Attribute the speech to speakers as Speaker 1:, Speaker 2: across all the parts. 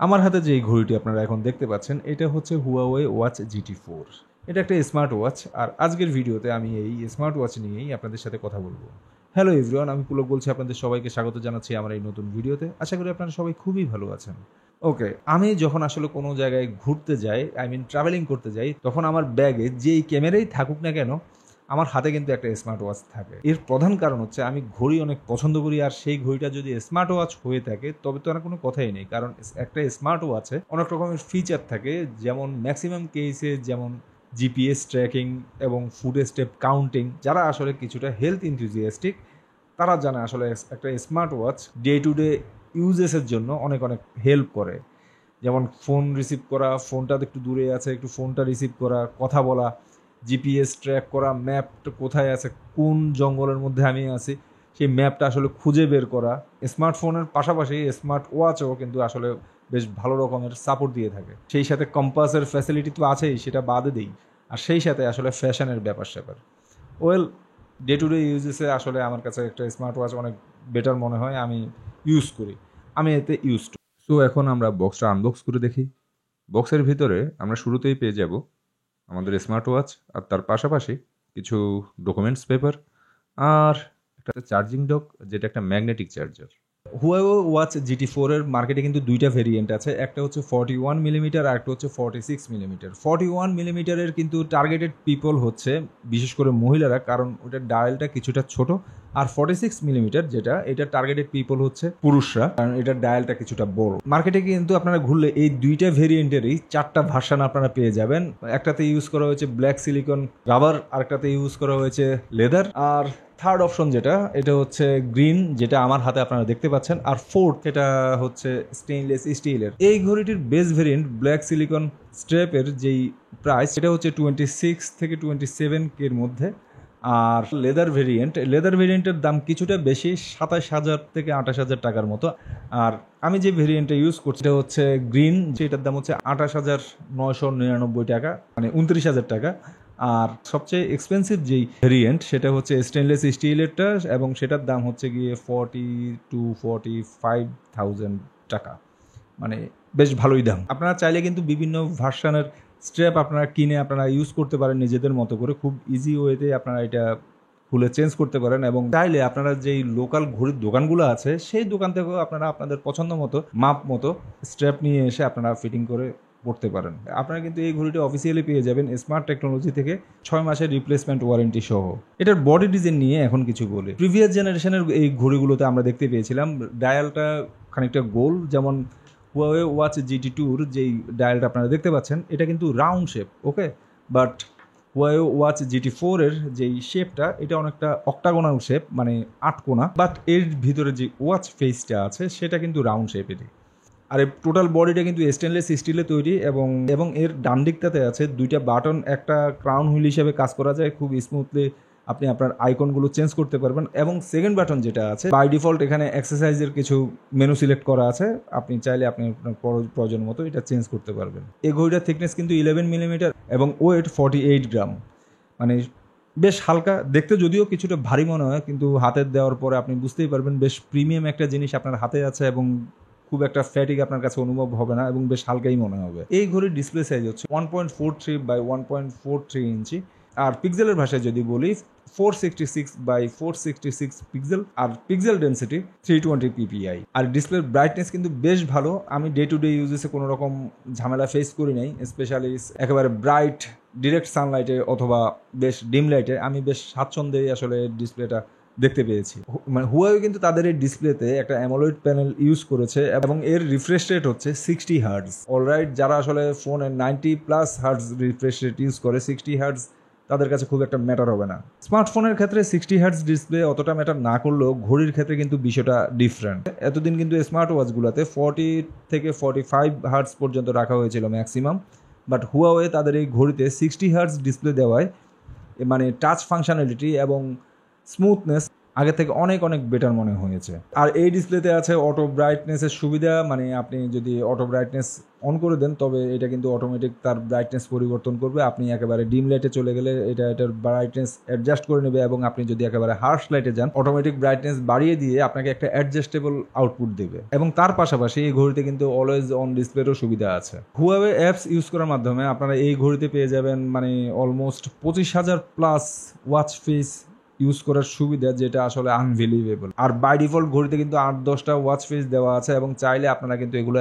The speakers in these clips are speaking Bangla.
Speaker 1: আমার হাতে যে ঘড়িটি আপনারা এখন দেখতে পাচ্ছেন এটা হচ্ছে হুয়াওয়ে ওয়াচ GT4। এটা একটা স্মার্ট ওয়াচ, আর আজকের ভিডিওতে আমি এই স্মার্ট ওয়াচ নিয়েই আপনাদের সাথে কথা বলবো। হ্যালো এভরিওয়ান, আমি পুলক বলছি, আপনাদের সবাইকে স্বাগত জানাচ্ছি আমার এই নতুন ভিডিওতে। আশা করি আপনারা সবাই খুবই ভালো আছেন। ওকে, আমি যখন আসলে কোনো জায়গায় ঘুরতে যাই, ট্রাভেলিং করতে যাই, তখন আমার ব্যাগে যেই ক্যামেরাই থাকুক না কেন, আমার হাতে কিন্তু একটা স্মার্ট ওয়াচ থাকে। এর প্রধান কারণ হচ্ছে আমি ঘড়ি অনেক পছন্দ করি, আর সেই ঘড়িটা যদি স্মার্ট ওয়াচ হয়ে থাকে তবে তো আর কোনো কথাই নেই। কারণ একটা স্মার্ট ওয়াচে অনেক রকমের ফিচার থাকে, যেমন ম্যাক্সিমাম কেসে যেমন জিপিএস ট্র্যাকিং এবং ফুড স্টেপ কাউন্টিং। যারা আসলে কিছুটা হেলথ ইনথুজিয়াস্টিক তারা জানে আসলে একটা smart watch day to day ইউজেসের জন্য অনেক অনেক হেল্প করে। যেমন ফোন রিসিভ করা, ফোনটা একটু দূরে আছে, একটু ফোনটা রিসিভ করা, কথা বলা, জিপিএস ট্র্যাক করা, ম্যাপটা কোথায় আছে, কোন জঙ্গলের মধ্যে আমি আছি সেই ম্যাপটা আসলে খুঁজে বের করা। স্মার্টফোনের পাশাপাশি স্মার্ট ওয়াচও কিন্তু আসলে বেশ ভালো রকমের সাপোর্ট দিয়ে থাকে। সেই সাথে কম্পাসের ফ্যাসিলিটি তো আছেই, সেটা বাদে দেই। আর সেই সাথে আসলে ফ্যাশনের ব্যাপার স্যাপার। ওয়েল, ডে টু ডে ইউজেসে আসলে আমার কাছে একটা স্মার্ট ওয়াচ অনেক বেটার মনে হয়, আমি ইউজ করি, আমি এতে ইউজ টু। সো এখন আমরা বক্সটা আনবক্স করে দেখি। বক্সের ভিতরে আমরা শুরুতেই পেয়ে যাব আমাদের স্মার্ট ওয়াচ, আর তার পাশাপাশি কিছু ডকুমেন্টস পেপার, আর একটা চার্জিং ডক, যেটা একটা magnetic charger. Huawei watch GT4 এর মার্কেটে কিন্তু দুইটা ভেরিয়েন্ট আছে, একটা হচ্ছে 41 মিলিমিটার আর একটা হচ্ছে 46 মিলিমিটার। 41 মিলিমিটারের কিন্তু টার্গেটেড পিপল হচ্ছে বিশেষ করে মহিলারা, কারণ ওটার ডায়ালটা কিছুটা ছোট। আর 46 মিলিমিটার যেটা, এটা টার্গেটেড পিপল হচ্ছে পুরুষরা, কারণ এটার ডায়ালটা কিছুটা বড়। মার্কেটে কিন্তু আপনারা ঘুরলে এই দুইটা ভেরিয়েন্টেরই 4টা ভার্সন আপনারা পেয়ে যাবেন। একটাতে ইউজ করা হয়েছে ব্ল্যাক সিলিকন রাবার, আরেকটাতে ইউজ করা হয়েছে লেদার, আর থার্ড অপশন যেটা, এটা হচ্ছে গ্রিন, যেটা আমার হাতে আপনারা দেখতে পাচ্ছেন, আর ফোর্থ এটা হচ্ছে স্টেইনলেস স্টিলের। এই ঘড়িটির বেস ভেরিয়েন্ট ব্ল্যাক সিলিকন স্ট্র্যাপের যেই প্রাইস, সেটা হচ্ছে 26 থেকে 27 এর মধ্যে। আর লেদার ভেরিয়েন্টের দাম কিছুটা বেশি, 27,000 থেকে 28,000 টাকার মতো। আর আমি যে ভেরিয়েন্টটা ইউজ করছি এটা হচ্ছে গ্রিন, যেটার দাম হচ্ছে 28,999 টাকা, মানে 29,000 টাকা। আর সবচেয়ে এক্সপেন্সিভ যেই ভেরিয়েন্ট সেটা হচ্ছে স্টেনলেস স্টিলেরটা, এবং সেটার দাম হচ্ছে গিয়ে 40,000 to 45,000 টাকা, মানে বেশ ভালোই দাম। আপনারা চাইলে কিন্তু বিভিন্ন ভার্সনের স্ট্র্যাপ আপনারা কিনে আপনারা ইউজ করতে পারেন নিজেদের মতো করে, খুব ইজি ওয়েতে আপনারা এটা খুলে চেঞ্জ করতে পারেন। এবং চাইলে আপনারা যেই লোকাল ঘড়ির দোকানগুলো আছে সেই দোকান থেকেও আপনারা আপনাদের পছন্দ মতো মাপ মতো স্ট্র্যাপ নিয়ে এসে আপনারা ফিটিং করে পড়তে পারেন। আপনারা কিন্তু এই ঘড়িটি অফিসিয়ালি পেয়ে যাবেন স্মার্ট টেকনোলজি থেকে 6 মাসের রিপ্লেসমেন্ট ওয়ারেন্টি সহ। এটার বডি ডিজাইন নিয়ে এখন কিছু বলি। প্রিভিয়াস জেনারেশনের এই ঘড়িগুলোতে আমরা দেখতে পেয়েছিলাম ডায়ালটা খানিকটা গোল, যেমন হুয়াওয়ে ওয়াচ GT2-র যেই ডায়ালটা আপনারা দেখতে পাচ্ছেন এটা কিন্তু round shape, okay. But Huawei watch GT4-এর যেই শেপটা, এটা অনেকটা অক্টাগোনাল শেপ, মানে আটকোনা। বাট এর ভিতরে যে ওয়াচ ফেসটা আছে সেটা কিন্তু রাউন্ড শেপেরই। আর এই টোটাল বডিটা কিন্তু স্টেনলেস স্টিলে তৈরি, এবং এর ডান দিকটাতে আছে দুইটা বাটন, একটা ক্রাউন হুইল হিসেবে কাজ করা যায়, খুব স্মুথলি আপনি আপনার আইকনগুলো চেঞ্জ করতে পারবেন। এবং সেকেন্ড বাটন যেটা আছে, বাই ডিফল্ট এখানে এক্সারসাইজের কিছু মেনু সিলেক্ট করা আছে, আপনি চাইলে আপনি আপনার প্রয়োজন মতো এটা চেঞ্জ করতে পারবেন। এই ঘড়িটার থিকনেস কিন্তু 11 মিলিমিটার এবং ওয়েট 48 গ্রাম, মানে বেশ হালকা দেখতে, যদিও কিছুটা ভারী মনে হয়, কিন্তু হাতে দেওয়ার পরে আপনি বুঝতেই পারবেন বেশ প্রিমিয়াম একটা জিনিস আপনার হাতে আছে, এবং খুব একটা ফ্যাটিক আপনার কাছে অনুভব হবে না, এবং বেশ হালকাই মনে হবে। এই ঘড়ির ডিসপ্লে সাইজ হচ্ছে 1.43 বাই 1.43 ইঞ্চি। আর পিক্সেলের ভাষায় যদি বলি 466 বাই 466 পিক্সেল, আর পিক্সেল ডেন্সিটি 320 ppi। আর ডিসপ্লের ব্রাইটনেস কিন্তু বেশ ভালো, আমি ডে টু ডে ইউজেসে কোনো রকম ঝামেলা ফেস করি নাই। স্পেশালি একেবারে ব্রাইট ডিরেক্ট সানলাইটে অথবা বেশ ডিম লাইটে আমি বেশ স্বাচ্ছন্দ্যেই আসলে ডিসপ্লেটা দেখতে পেয়েছি। মানে হুয়াওয়ে কিন্তু তাদের এই ডিসপ্লেতে একটা অ্যামোলেড প্যানেল ইউজ করেছে, এবং এর রিফ্রেশ রেট হচ্ছে 60 হার্টজ। অলরাইট, যারা আসলে ফোনে 90+ হার্টজ রিফ্রেশ রেট ইউজ করে, 60 হার্টজ তাদের কাছে খুব একটা ম্যাটার হবে না। স্মার্টফোনের ক্ষেত্রে 60 হার্টজ ডিসপ্লে অতটা ম্যাটার না করলেও ঘড়ির ক্ষেত্রে কিন্তু বিষয়টা ডিফারেন্ট। এতদিন কিন্তু স্মার্ট ওয়াচগুলোতে 40 থেকে 45 হার্টজ পর্যন্ত রাখা হয়েছিল ম্যাক্সিমাম। বাট হুয়াওয়ে তাদের এই ঘড়িতে 60 হার্টজ ডিসপ্লে দেওয়ায় মানে টাচ ফাংশনালিটি এবং স্মুথনেস আগে থেকে অনেক অনেক বেটার মনে হয়েছে। আর এই ডিসপ্লেতে আছে অটো ব্রাইটনেসের সুবিধা, মানে আপনি যদি অটো ব্রাইটনেস অন করে দেন তবে এটা কিন্তু অটোমেটিক তার ব্রাইটনেস পরিবর্তন করবে। আপনি একেবারে ডিম লাইটে চলে গেলে এটার ব্রাইটনেস অ্যাডজাস্ট করে নেবে, এবং আপনি যদি একেবারে হার্শ লাইটে যান অটোমেটিক ব্রাইটনেস বাড়িয়ে দিয়ে আপনাকে একটা অ্যাডজাস্টেবল আউটপুট দেবে। এবং তার পাশাপাশি এই ঘড়িতে কিন্তু অলওয়েজ অন ডিসপ্লেরও সুবিধা আছে। হুয়াওয়ে অ্যাপস ইউজ করার মাধ্যমে আপনারা এই ঘড়িতে পেয়ে যাবেন মানে almost 25,000 plus watch face use করার সুবিধা, যেটা আসলে আনবিলিভেবল। আর বাই ডিফল্ট ঘড়িতে কিন্তু 8-10টা ওয়াচ ফেস দেওয়া আছে, এবং চাইলে আপনারা কিন্তু এগুলো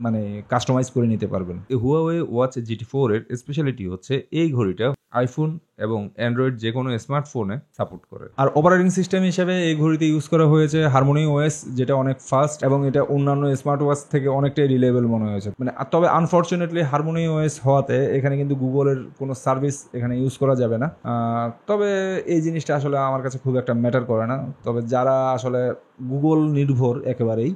Speaker 1: মানে কাস্টমাইজ করে নিতে পারবেন। এই হুয়াওয়ে ওয়াচ GT4 এর স্পেশালিটি হচ্ছে এই ঘড়িটা আইফোন এবং অ্যান্ড্রয়েড যে কোনো স্মার্টফোনে সাপোর্ট করে। আর অপারেটিং সিস্টেম হিসেবে এই ঘড়িতে ইউজ করা হয়েছে হারমোনি ওএস, যেটা অনেক ফাস্ট এবং এটা অন্যান্য স্মার্ট ওয়াচ থেকে অনেকটাই রিলেবল মনে হয়েছে। মানে তবে আনফর্চুনেটলি হারমোনি ওএস হওয়াতে এখানে কিন্তু গুগলের কোনো সার্ভিস এখানে ইউজ করা যাবে না। তবে এই জিনিসটা আসলে আমার কাছে খুব একটা ম্যাটার করে না। তবে যারা আসলে গুগল নির্ভর একেবারেই,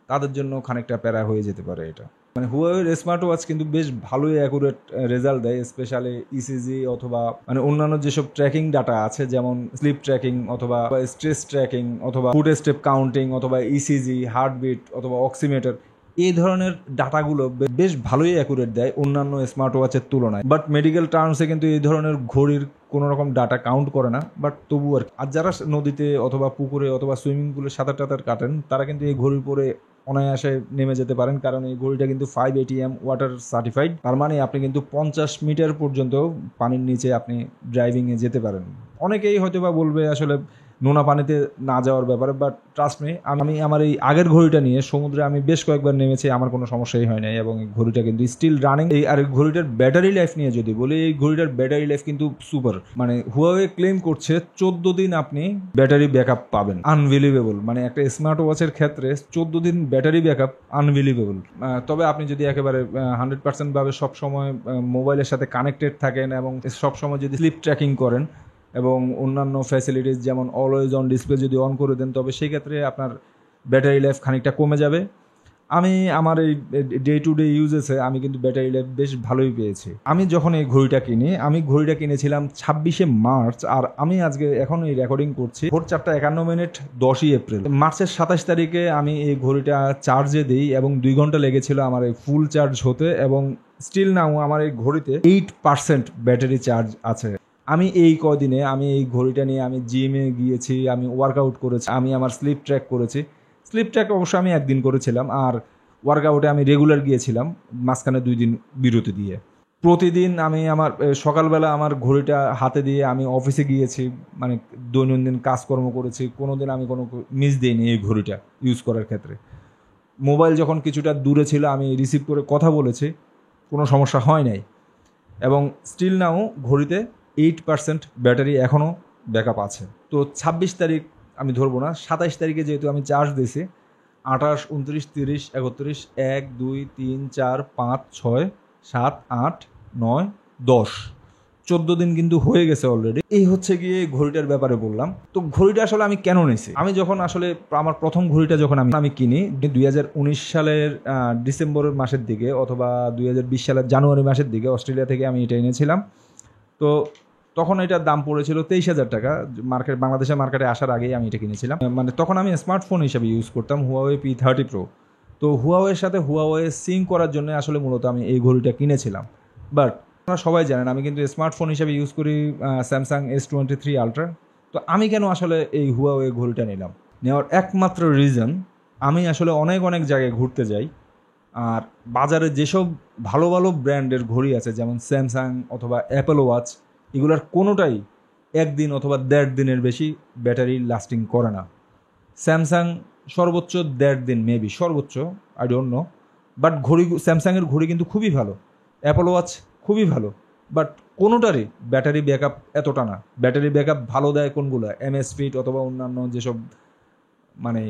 Speaker 1: তাদের জন্য খানিকটা প্যারা হয়ে যেতে পারে এটা। মানে হুয়াওয়ের স্মার্ট ওয়াচ কিন্তু বেশ ভালোই অ্যাকুরেট রেজাল্ট দেয়, স্পেশালি ইসিজি অথবা মানে অন্যান্য যেসব ট্র্যাকিং ডাটা আছে, যেমন স্লিপ ট্র্যাকিং অথবা স্ট্রেস ট্র্যাকিং অথবা ফুট স্টেপ কাউন্টিং অথবা ইসিজি, হার্টবিট অথবা অক্সিমিটার, এই ধরনের ডাটাগুলো বেশ ভালোই অ্যাকুরেট দেয় অন্যান্য স্মার্ট ওয়াচের তুলনায়। বাট মেডিকেল টার্মসে কিন্তু এই ধরনের ঘড়ির কোনো রকম ডাটা কাউন্ট করে না, বাট তবু আর যারা নদীতে অথবা পুকুরে অথবা সুইমিং পুলে সাঁতার টাতার কাটেন, তারা কিন্তু এই ঘড়ির পরে অনায়াসে নেমে যেতে পারেন, কারণ এই ঘড়িটা কিন্তু 5 ATM ওয়াটার সার্টিফাইড। তার মানে আপনি কিন্তু 50 মিটার পর্যন্ত পানির নিচে আপনি ড্রাইভিংয়ে যেতে পারেন। অনেকেই হয়তো বা বলবে আসলে নোনা পানিতে না যাওয়ার ব্যাপারে, বাট ট্রাস্ট মি, আমি আমার এই আগের ঘড়িটা নিয়ে সমুদ্রে আমি বেশ কয়েকবার নেমেছি, আমার কোনো সমস্যাই হয় নাই, এবং এই ঘড়িটা কিন্তু স্টিল রানিং। এই আর ঘড়িটার ব্যাটারি লাইফ নিয়ে যদি বলি, এই ঘড়িটার ব্যাটারি লাইফ কিন্তু সুপার। মানে হুয়াওয়ে ক্লেম করছে 14 দিন আপনি ব্যাটারি ব্যাকআপ পাবেন। আনবিলিভেবল, মানে একটা স্মার্ট ওয়াচের ক্ষেত্রে 14 দিন ব্যাটারি ব্যাকআপ আনবিলিভেবল। তবে আপনি যদি একেবারে 100% ভাবে সবসময় মোবাইলের সাথে কানেক্টেড থাকেন এবং সবসময় যদি স্লিপ ট্র্যাকিং করেন এবং অন্যান্য ফ্যাসিলিটিস যেমন অলওয়েজ অন ডিসপ্লে যদি অন করে দেন, তবে সেই ক্ষেত্রে আপনার ব্যাটারি লাইফ খানিকটা কমে যাবে। আমি আমার এই ডে টু ডে ইউজেসে আমি কিন্তু ব্যাটারি লাইফ বেশ ভালোই পেয়েছি। আমি যখন এই ঘড়িটা কিনি, আমি ঘড়িটা কিনেছিলাম 26শে মার্চ, আর আমি আজকে এখন এই রেকর্ডিং করছি ভোর 4:51 10ই এপ্রিল। মার্চের 27 তারিখে আমি এই ঘড়িটা চার্জে দিই এবং 2 ঘন্টা লেগেছিল আমার এই ফুল চার্জ হতে, এবং স্টিল নাও আমার এই ঘড়িতে 8% ব্যাটারি চার্জ আছে। আমি এই কদিনে আমি এই ঘড়িটা নিয়ে আমি জিমে গিয়েছি, আমি ওয়ার্কআউট করেছি, আমি আমার স্লিপ ট্র্যাক করেছি। স্লিপ ট্র্যাক অবশ্য আমি একদিন করেছিলাম, আর ওয়ার্কআউটে আমি রেগুলার গিয়েছিলাম মাঝখানে 2 দিন বিরতি দিয়ে। প্রতিদিন আমি আমার সকালবেলা আমার ঘড়িটা হাতে দিয়ে আমি অফিসে গিয়েছি, মানে দৈনন্দিন কাজকর্ম করেছি, কোনো দিন আমি কোনো মিস দিইনি এই ঘড়িটা ইউজ করার ক্ষেত্রে। মোবাইল যখন কিছুটা দূরে ছিল আমি রিসিভ করে কথা বলেছি, কোনো সমস্যা হয় নাই। এবং স্টিল নাও ঘড়িতে 8% ব্যাটারি এখনও ব্যাকআপ আছে। তো 26 তারিখ আমি ধরবো না, 27 তারিখে যেহেতু আমি চার্জ দিয়েছি, 28, 29, 30, 31, 1, 2, 3, 4, 5, 6, 7, 8, 9, 10, 14 দিন কিন্তু হয়ে গেছে অলরেডি। এই হচ্ছে গিয়ে ঘড়িটার ব্যাপারে বললাম। তো ঘড়িটা আসলে আমি কেন নিয়েছি, আমি যখন আসলে আমার প্রথম ঘড়িটা যখন আমি কিনি 2019 সালের ডিসেম্বর মাসের দিকে অথবা 2020 সালের জানুয়ারি মাসের দিকে অস্ট্রেলিয়া থেকে আমি এটা এনেছিলাম। তো তখন এটার দাম পড়েছিল 23,000 টাকা। বাংলাদেশের মার্কেটে আসার আগেই আমি এটা কিনেছিলাম। মানে তখন আমি স্মার্টফোন হিসেবে ইউজ করতাম হুয়াওয়ে P30 Pro। তো হুয়াওয়ের সাথে হুয়াওয়ে সিঙ্ক করার জন্য আসলে মূলত আমি এই ঘড়িটা কিনেছিলাম। বাট আপনারা সবাই জানেন আমি কিন্তু স্মার্টফোন হিসেবে ইউজ করি স্যামসাং S23 আলট্রা। তো আমি কেন আসলে এই হুয়াওয়ে ঘড়িটা নিলাম, নেওয়ার একমাত্র রিজন, আমি আসলে অনেক অনেক জায়গায় ঘুরতে যাই, আর বাজারে যেসব ভালো ভালো ব্র্যান্ডের ঘড়ি আছে যেমন স্যামসাং অথবা অ্যাপেল ওয়াচ, এগুলোর কোনোটাই 1 দিন অথবা 1.5 দিনের বেশি ব্যাটারি লাস্টিং করে না। স্যামসাং সর্বোচ্চ 1.5 দিন মেবি, সর্বোচ্চ, আই ডোন্ট নো। বাট স্যামসাংয়ের ঘড়ি কিন্তু খুবই ভালো, অ্যাপেল ওয়াচ খুবই ভালো, বাট কোনোটারই ব্যাটারি ব্যাকআপ এতটা না। ব্যাটারি ব্যাকআপ ভালো দেয় কোনগুলো, এমএসফিট অথবা অন্যান্য যেসব মানে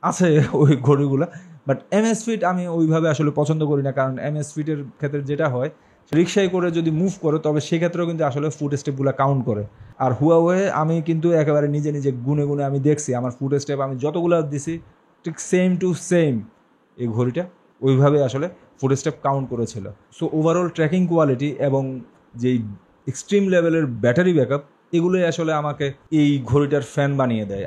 Speaker 1: আছে ওই ঘড়িগুলো। বাট এমএসফিট আমি ওইভাবে আসলে পছন্দ করি না, কারণ এমএসফিটের ক্ষেত্রে যেটা হয়, রিক্সায় করে যদি মুভ করে তবে সেক্ষেত্রেও কিন্তু আসলে ফুট স্টেপগুলো কাউন্ট করে। আর হুয়াওয়ে আমি কিন্তু একেবারে নিজে নিজে গুনে গুনে আমি দেখছি আমার ফুট স্টেপ আমি যতগুলো দিছি ঠিক সেম টু সেম এই ঘড়িটা ওইভাবে আসলে ফুট স্টেপ কাউন্ট করেছিল। সো ওভারঅল ট্র্যাকিং কোয়ালিটি এবং যেই এক্সট্রিম লেভেলের ব্যাটারি ব্যাকআপ, এগুলোই আসলে আমাকে এই ঘড়িটার ফ্যান বানিয়ে দেয়।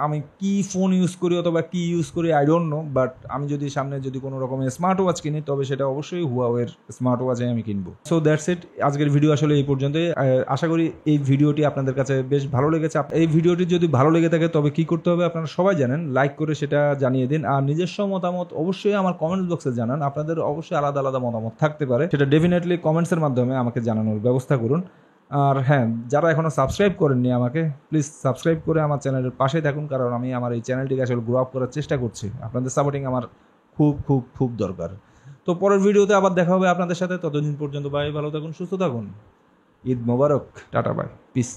Speaker 1: আমি কি ফোন ইউজ করি অথবা কি ইউজ করি আই ডোন্ট নো, বাট আমি যদি সামনে কোনো রকমের স্মার্ট ওয়াচ কিনি তবে সেটা অবশ্যই হুয়াওয়ের স্মার্ট ওয়াচই আমি কিনবো। সো দ্যাটস ইট, আজকের ভিডিও আসলে এই পর্যন্তই। আশা করি এই ভিডিওটি আপনাদের কাছে বেশ ভালো লেগেছে। এই ভিডিওটি যদি ভালো লেগে থাকে তবে কি করতে হবে আপনারা সবাই জানেন, লাইক করে সেটা জানিয়ে দিন। আর নিজস্ব মতামত অবশ্যই আমার কমেন্টস বক্সে জানান। আপনাদের অবশ্যই আলাদা আলাদা মতামত থাকতে পারে, সেটা ডেফিনেটলি কমেন্টসের মাধ্যমে আমাকে জানানোর ব্যবস্থা করুন। আর হ্যাঁ, যারা এখনও সাবস্ক্রাইব করেননি আমাকে, প্লিজ সাবস্ক্রাইব করে আমার চ্যানেলের পাশে থাকুন, কারণ আমি আমার এই চ্যানেলটিকে আসলে গ্রো আপ করার চেষ্টা করছি। আপনাদের সাপোর্টিং আমার খুব খুব খুব দরকার। তো পরের ভিডিওতে আবার দেখা হবে আপনাদের সাথে। ততদিন পর্যন্ত ভাই ভালো থাকুন, সুস্থ থাকুন। ঈদ মোবারক, টাটা, বাই, পিস।